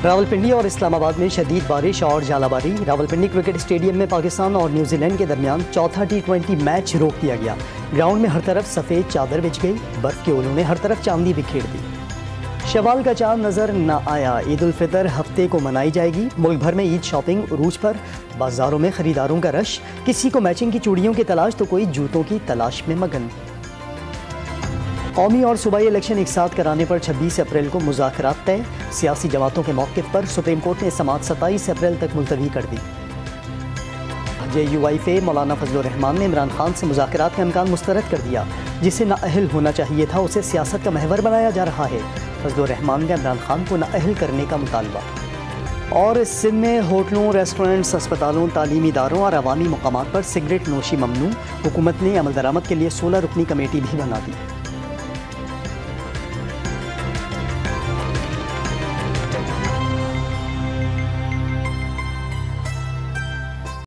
रावलपिंडी और इस्लामाबाद में शदीद बारिश और जालाबारी। रावलपिंडी क्रिकेट स्टेडियम में पाकिस्तान और न्यूजीलैंड के दरमियान चौथा T20 मैच रोक दिया गया। ग्राउंड में हर तरफ सफ़ेद चादर बिछ गई। बर्फ के ओलों ने हर तरफ चांदी बिखेर दी। शवाल का चांद नजर न आया। ईद उल फितर हफ्ते को मनाई जाएगी। मुल्क भर में ईद शॉपिंग उरूज पर। बाजारों में खरीदारों का रश। किसी को मैचिंग की चूड़ियों की तलाश तो कोई जूतों की तलाश में मगन। कौमी और सूबाई इलेक्शन एक साथ कराने पर 26 अप्रैल को मुज़ाकरात तय। सियासी जमातों के मौक़िफ़ पर सुप्रीम कोर्ट ने समाअत 27 अप्रैल तक मुलतवी कर दी। JUIF मौलाना फजलुर रहमान ने इमरान खान से मुज़ाकरात का इम्कान मुस्तरद कर दिया। जिसे नाअहल होना चाहिए था उसे सियासत का महवर बनाया जा रहा है। फजलुर रहमान का इमरान खान को नाअहल करने का मुतालबा। और सिंध में होटलों, रेस्टोरेंट्स, अस्पतालों, तालीमी इदारों और अवामी मकामात पर सिगरेट नोशी ममनू। हुकूमत ने अमल दरामद के लिए 16 रुकनी कमेटी भी बना दी।